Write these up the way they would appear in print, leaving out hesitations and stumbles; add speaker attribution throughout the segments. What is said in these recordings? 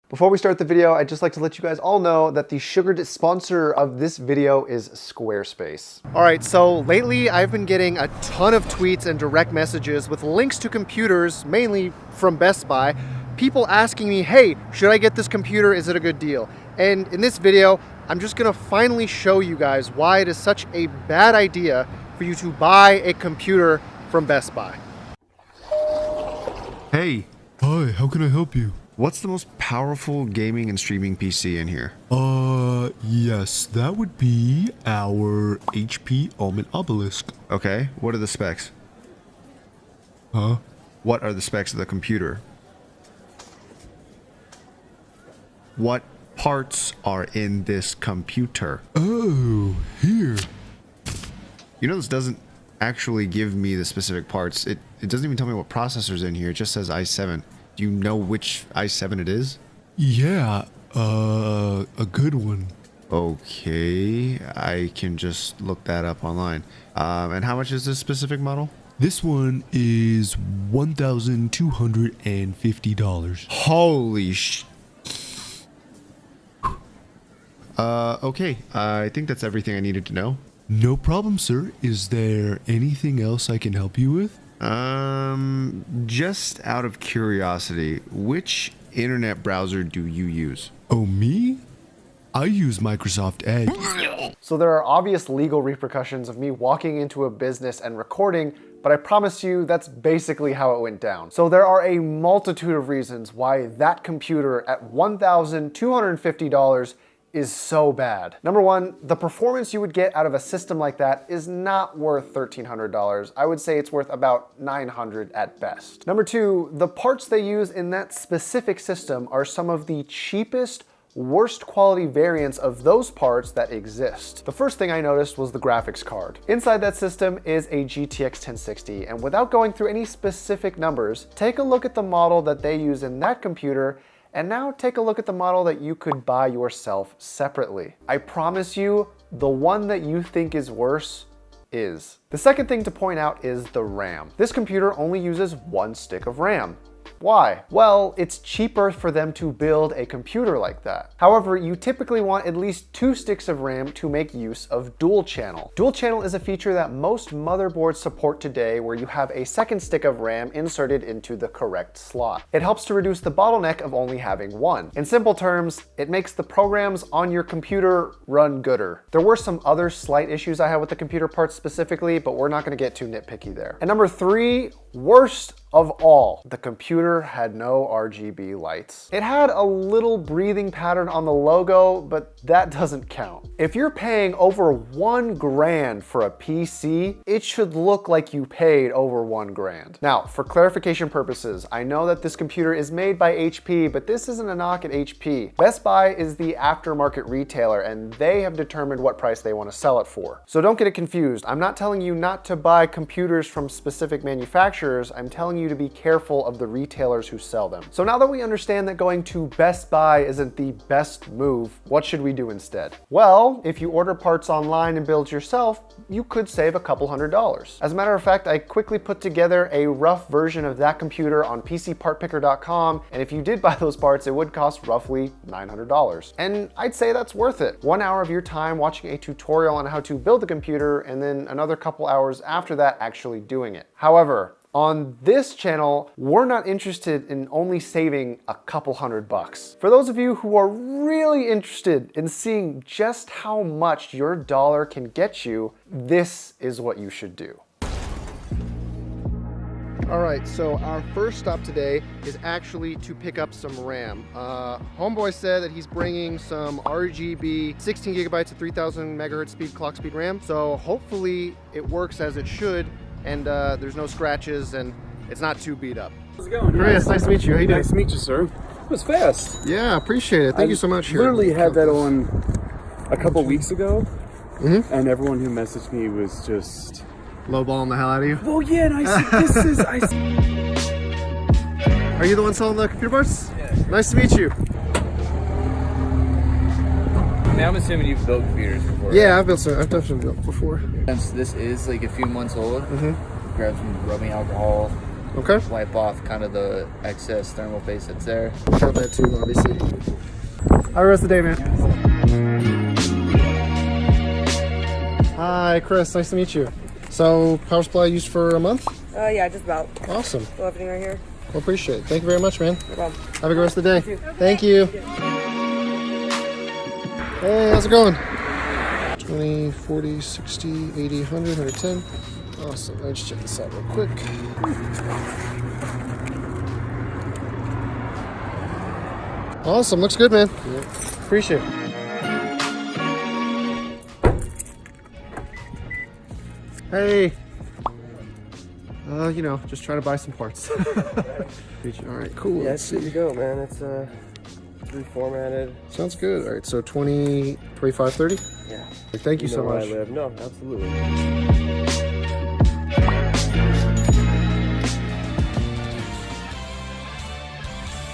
Speaker 1: Before we start the video, I'd just like to let you guys all know that the sugared sponsor of this video is Squarespace. All right, so lately I've been getting a ton of tweets and direct messages with links to computers, mainly from Best Buy, people asking me, hey, should I get this computer? Is it a good deal? And in this video, I'm just gonna finally show you guys why it is such a bad idea for you to buy a computer from Best Buy.
Speaker 2: Hey.
Speaker 3: Hi, how can I help you?
Speaker 2: What's the most powerful gaming and streaming PC in here?
Speaker 3: Yes, that would be our HP Almond Obelisk.
Speaker 2: Okay, what are the specs?
Speaker 3: Huh?
Speaker 2: What are the specs of the computer? What parts are in this computer?
Speaker 3: Oh, here.
Speaker 2: You know, this doesn't actually give me the specific parts. It doesn't even tell me what processor's in here. It just says i7. Do you know which i7 it is?
Speaker 3: Yeah, a good one.
Speaker 2: Okay, I can just look that up online. And how much is this specific model?
Speaker 3: This one is $1,250.
Speaker 2: Holy sh... okay, I think that's everything I needed to know.
Speaker 3: No problem, sir. Is there anything else I can help you with?
Speaker 2: Just out of curiosity, which internet browser do you use?
Speaker 3: Oh, me? I use Microsoft Edge.
Speaker 1: So there are obvious legal repercussions of me walking into a business and recording, but I promise you that's basically how it went down. So there are a multitude of reasons why that computer at $1,250 is so bad. Number one, the performance you would get out of a system like that is not worth $1,300. I would say it's worth about $900 at best. Number two, the parts they use in that specific system are some of the cheapest, worst quality variants of those parts that exist. The first thing I noticed was the graphics card. Inside that system is a GTX 1060, and without going through any specific numbers, take a look at the model that they use in that computer, and now take a look at the model that you could buy yourself separately. I promise you, the one that you think is worse is. The second thing to point out is the RAM. This computer only uses one stick of RAM. Why? Well, it's cheaper for them to build a computer like that. However, you typically want at least 2 sticks of RAM to make use of dual channel. Dual channel is a feature that most motherboards support today, where you have a second stick of RAM inserted into the correct slot. It helps to reduce the bottleneck of only having one. In simple terms, it makes the programs on your computer run gooder. There were some other slight issues I had with the computer parts specifically, but we're not gonna get too nitpicky there. And number three, worst of all, the computer had no RGB lights. It had a little breathing pattern on the logo, but that doesn't count. If you're paying over $1 grand for a PC, it should look like you paid over $1 grand. Now, for clarification purposes, I know that this computer is made by HP, but this isn't a knock at HP. Best Buy is the aftermarket retailer, and they have determined what price they want to sell it for. So don't get it confused. I'm not telling you not to buy computers from specific manufacturers. I'm telling you to be careful of the retailers who sell them. So now that we understand that going to Best Buy isn't the best move, what should we do instead? Well, if you order parts online and build yourself, you could save a couple $100s. As a matter of fact, I quickly put together a rough version of that computer on PCPartPicker.com, and if you did buy those parts, it would cost roughly $900. And I'd say that's worth it. 1 hour of your time watching a tutorial on how to build the computer, and then another couple hours after that actually doing it. However, on this channel, we're not interested in only saving a couple $100. For those of you who are really interested in seeing just how much your dollar can get you, this is what you should do. All right, so our first stop today is actually to pick up some RAM. Homeboy said that he's bringing some RGB 16 gigabytes of 3000 megahertz speed clock speed RAM. So hopefully it works as it should, and there's no scratches and it's not too beat up.
Speaker 4: How's it going?
Speaker 1: Chris, nice to meet you. How you doing?
Speaker 4: Nice to meet you, sir. It was fast.
Speaker 1: Yeah, appreciate it. Thank you so much.
Speaker 4: Literally had that on a couple weeks ago, and everyone who messaged me was just
Speaker 1: lowballing the hell out of you.
Speaker 4: oh yeah, and I see this is I see.
Speaker 1: Are you the one selling the computer parts?
Speaker 5: Yeah.
Speaker 1: Nice to meet you.
Speaker 5: I mean, I'm assuming you've built computers before.
Speaker 1: Yeah,
Speaker 5: right?
Speaker 1: I've definitely built before.
Speaker 5: Since this is like a few months old, grab some rubbing alcohol,
Speaker 1: Okay.
Speaker 5: wipe off kind of the excess thermal paste that's there.
Speaker 1: Got that too, obviously. Have a rest of the day, man. Hi, Chris. Nice to meet you. So, power supply used for a month?
Speaker 6: Yeah, just about.
Speaker 1: Awesome.
Speaker 6: Still everything right here.
Speaker 1: Well, appreciate it. Thank you very much, man.
Speaker 6: No problem.
Speaker 1: Have a good rest of the day. Thank you. Hey, how's it going? 20, 40, 60, 80, 100, 110. Awesome. Let's check this out real quick. Awesome. Looks good, man. Appreciate it. Hey. You know, just trying to buy some parts. All right, cool.
Speaker 7: Yeah, it's good to go, man. It's reformatted.
Speaker 1: Sounds good. All right, so 20, 25, 30?
Speaker 7: Yeah.
Speaker 1: Thank you so
Speaker 7: where
Speaker 1: much.
Speaker 7: I live. No, absolutely.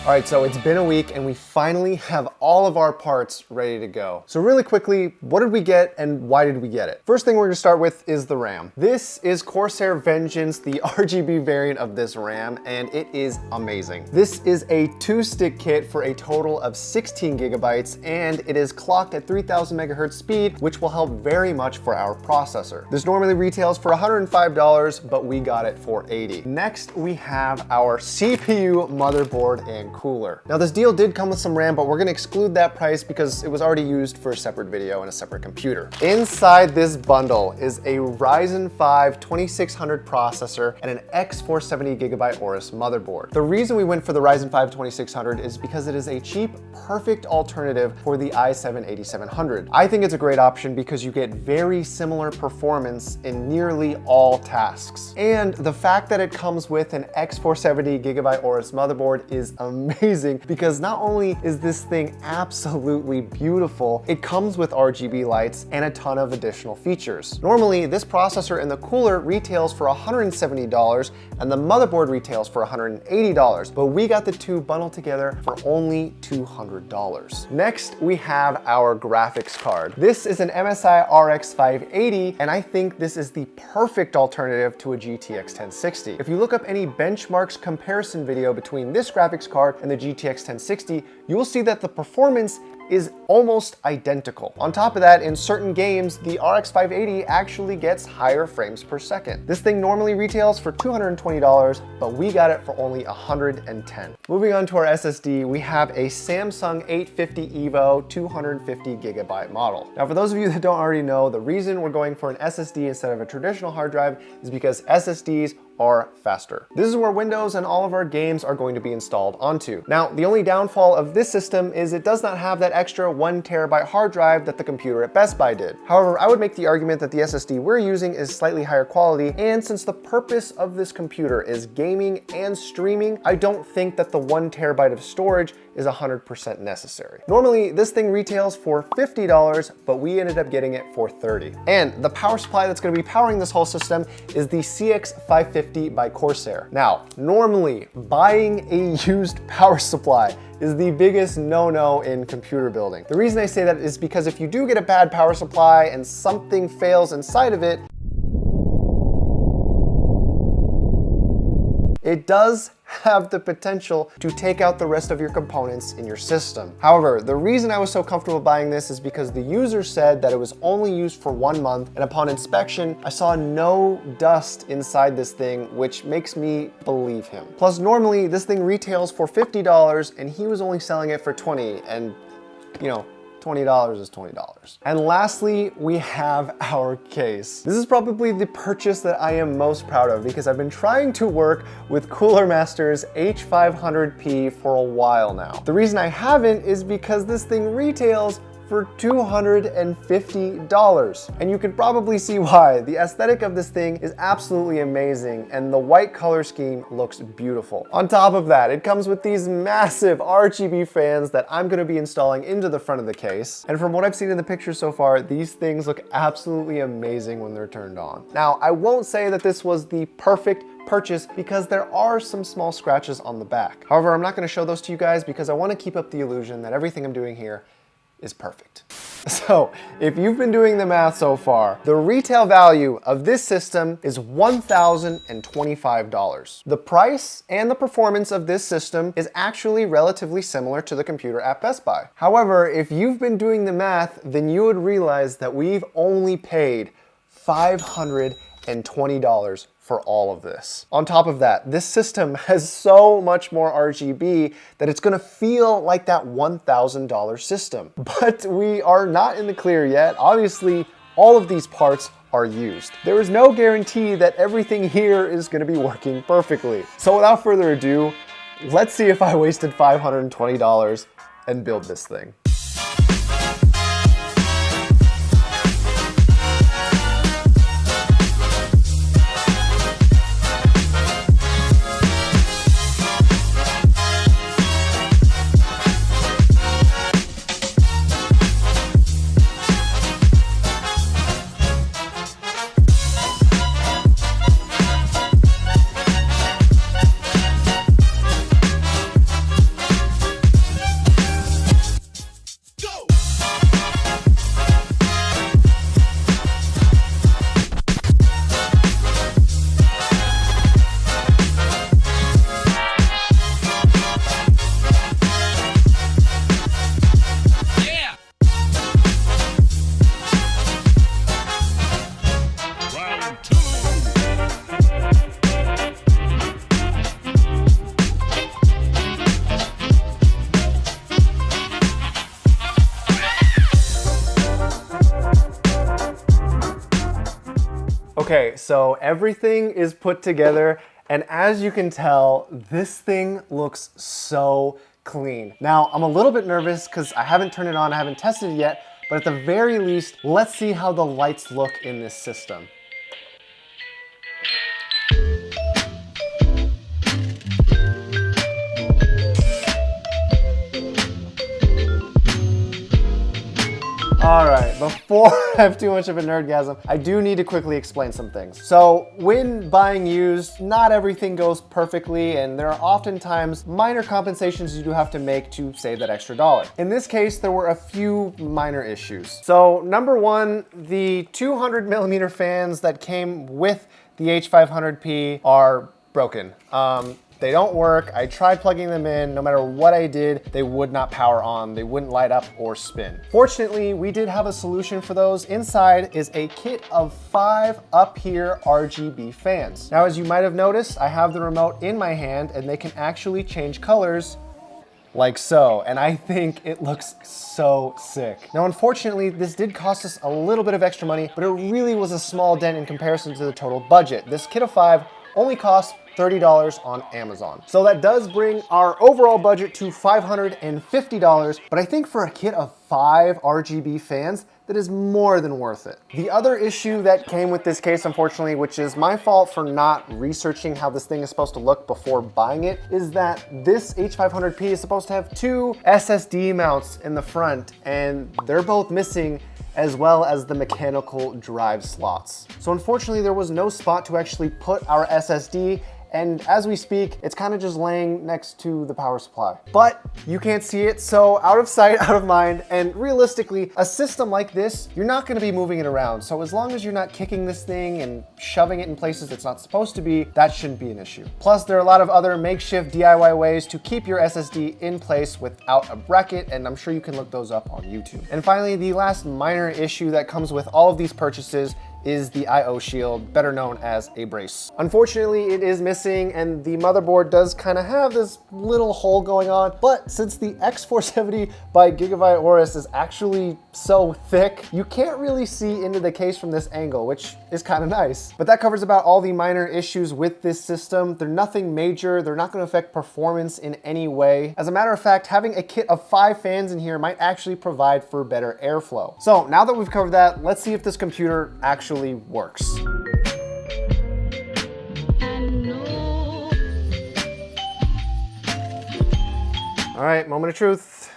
Speaker 1: All right, so it's been a week and we finally have all of our parts ready to go. So really quickly, what did we get and why did we get it? First thing we're gonna start with is the RAM. This is Corsair Vengeance, the RGB variant of this RAM, and it is amazing. This is a 2-stick kit for a total of 16 gigabytes, and it is clocked at 3000 megahertz speed, which will help very much for our processor. This normally retails for $105, but we got it for $80. Next, we have our CPU motherboard and cooler. Now this deal did come with some RAM, but we're gonna exclude that price because it was already used for a separate video and a separate computer. Inside this bundle is a Ryzen 5 2600 processor and an X470 gigabyte AORUS motherboard. The reason we went for the Ryzen 5 2600 is because it is a cheap, perfect alternative for the i7 8700. I think it's a great option because you get very similar performance in nearly all tasks. And the fact that it comes with an X470 gigabyte AORUS motherboard is amazing because not only is this thing absolutely beautiful, it comes with RGB lights and a ton of additional features. Normally, this processor and the cooler retails for $170 and the motherboard retails for $180, but we got the two bundled together for only $200. Next, we have our graphics card. This is an MSI RX 580, and I think this is the perfect alternative to a GTX 1060. If you look up any benchmarks comparison video between this graphics card and the GTX 1060, you will see that the performance is almost identical. On top of that, in certain games, the RX 580 actually gets higher frames per second. This thing normally retails for $220, but we got it for only $110. Moving on to our SSD, we have a Samsung 850 EVO 250 gigabyte model. Now, for those of you that don't already know, the reason we're going for an SSD instead of a traditional hard drive is because SSDs are faster. This is where Windows and all of our games are going to be installed onto. Now, the only downfall of this system is it does not have that extra 1 terabyte hard drive that the computer at Best Buy did. However, I would make the argument that the SSD we're using is slightly higher quality, and since the purpose of this computer is gaming and streaming, I don't think that the 1 terabyte of storage is 100% necessary. Normally, this thing retails for $50, but we ended up getting it for $30. And the power supply that's gonna be powering this whole system is the CX550 by Corsair. Now, normally, buying a used power supply is the biggest no-no in computer building. The reason I say that is because if you do get a bad power supply and something fails inside of it, it does have the potential to take out the rest of your components in your system. However, the reason I was so comfortable buying this is because the user said that it was only used for 1 month, and upon inspection, I saw no dust inside this thing, which makes me believe him. Plus, normally this thing retails for $50 and he was only selling it for $20, and you know, $20 is $20. And lastly, we have our case. This is probably the purchase that I am most proud of because I've been trying to work with Cooler Master's H500P for a while now. The reason I haven't is because this thing retails for $250. And you can probably see why. The aesthetic of this thing is absolutely amazing and the white color scheme looks beautiful. On top of that, it comes with these massive RGB fans that I'm gonna be installing into the front of the case. And from what I've seen in the pictures so far, these things look absolutely amazing when they're turned on. Now, I won't say that this was the perfect purchase because there are some small scratches on the back. However, I'm not gonna show those to you guys because I wanna keep up the illusion that everything I'm doing here is perfect. So if you've been doing the math so far, the retail value of this system is $1,025. The price and the performance of this system is actually relatively similar to the computer at Best Buy. However, if you've been doing the math, then you would realize that we've only paid $520 for all of this. On top of that, this system has so much more RGB that it's gonna feel like that $1,000 system. But we are not in the clear yet. Obviously, all of these parts are used. There is no guarantee that everything here is gonna be working perfectly. So without further ado, let's see if I wasted $520 and build this thing. Okay, so everything is put together, and as you can tell, this thing looks so clean. Now, I'm a little bit nervous because I haven't turned it on, I haven't tested it yet, but at the very least, let's see how the lights look in this system. All right, before I have too much of a nerdgasm, I do need to quickly explain some things. So when buying used, not everything goes perfectly, and there are oftentimes minor compensations you do have to make to save that extra dollar. In this case, there were a few minor issues. So number one, the 200mm fans that came with the H500P are broken. They don't work. I tried plugging them in. No matter what I did, they would not power on. They wouldn't light up or spin. Fortunately, we did have a solution for those. Inside is a kit of 5 up here RGB fans. Now, as you might have noticed, I have the remote in my hand and they can actually change colors like so, and I think it looks so sick. Now, unfortunately, this did cost us a little bit of extra money, but it really was a small dent in comparison to the total budget. This kit of 5 only costs $30 on Amazon. So that does bring our overall budget to $550, but I think for a kit of 5 RGB fans, that is more than worth it. The other issue that came with this case, unfortunately, which is my fault for not researching how this thing is supposed to look before buying it, is that this H500P is supposed to have 2 SSD mounts in the front, and they're both missing, as well as the mechanical drive slots. So unfortunately, there was no spot to actually put our SSD, and as we speak, it's kind of just laying next to the power supply. But you can't see it, so out of sight, out of mind, and realistically, a system like this, you're not gonna be moving it around. So as long as you're not kicking this thing and shoving it in places it's not supposed to be, that shouldn't be an issue. Plus, there are a lot of other makeshift DIY ways to keep your SSD in place without a bracket, and I'm sure you can look those up on YouTube. And finally, the last minor issue that comes with all of these purchases is the I/O shield, better known as a brace. Unfortunately, it is missing, and the motherboard does kind of have this little hole going on, but since the X470 by GIGABYTE AORUS is actually so thick, you can't really see into the case from this angle, which is kind of nice. But that covers about all the minor issues with this system. They're nothing major, they're not gonna affect performance in any way. As a matter of fact, having a kit of 5 fans in here might actually provide for better airflow. So now that we've covered that, let's see if this computer actually works. All right, moment of truth.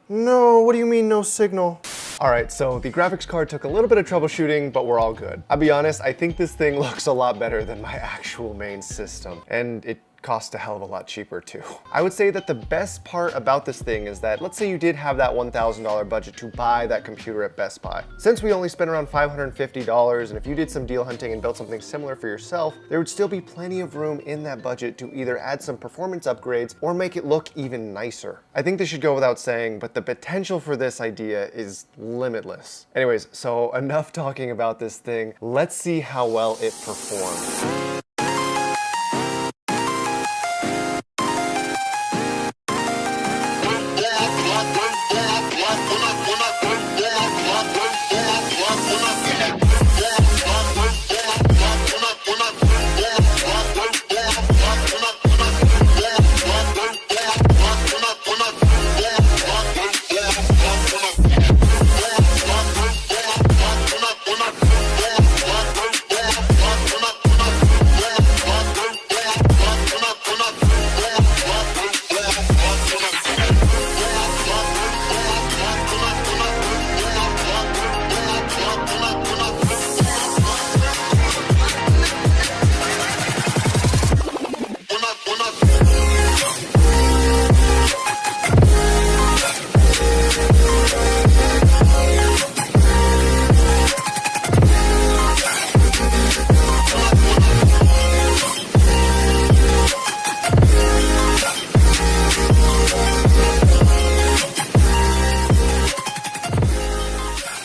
Speaker 1: No, what do you mean no signal? All right, so the graphics card took a little bit of troubleshooting, but we're all good. I'll be honest, I think this thing looks a lot better than my actual main system, and it cost a hell of a lot cheaper too. I would say that the best part about this thing is that, let's say you did have that $1,000 budget to buy that computer at Best Buy. Since we only spent around $550, and if you did some deal hunting and built something similar for yourself, there would still be plenty of room in that budget to either add some performance upgrades or make it look even nicer. I think this should go without saying, but the potential for this idea is limitless. Anyways, so enough talking about this thing. Let's see how well it performs.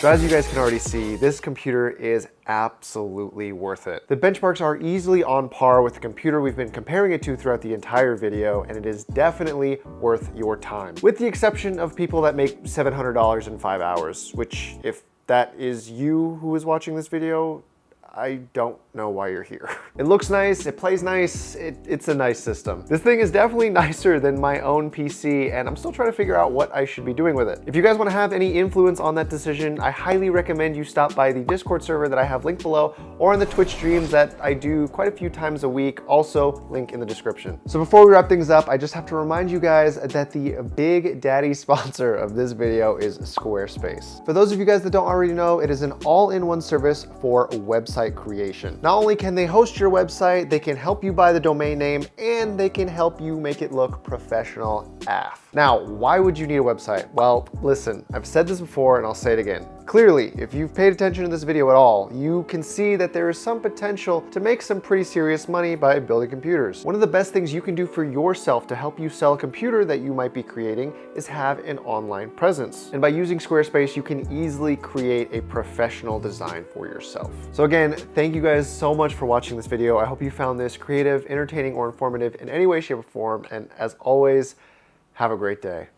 Speaker 1: So as you guys can already see, this computer is absolutely worth it. The benchmarks are easily on par with the computer we've been comparing it to throughout the entire video, and it is definitely worth your time. With the exception of people that make $700 in 5 hours, which if that is you who is watching this video, I don't know why you're here. It looks nice, it plays nice, it's a nice system. This thing is definitely nicer than my own PC, and I'm still trying to figure out what I should be doing with it. If you guys want to have any influence on that decision, I highly recommend you stop by the Discord server that I have linked below, or on the Twitch streams that I do quite a few times a week, also link in the description. So before we wrap things up, I just have to remind you guys that the big daddy sponsor of this video is Squarespace. For those of you guys that don't already know, it is an all-in-one service for website creation. Not only can they host your website, they can help you buy the domain name, and they can help you make it look professional AF. Now, why would you need a website? Well, listen, I've said this before and I'll say it again. Clearly, if you've paid attention to this video at all, you can see that there is some potential to make some pretty serious money by building computers. One of the best things you can do for yourself to help you sell a computer that you might be creating is have an online presence. And by using Squarespace, you can easily create a professional design for yourself. So again, thank you guys so much for watching this video. I hope you found this creative, entertaining, or informative in any way, shape, or form. And as always, have a great day.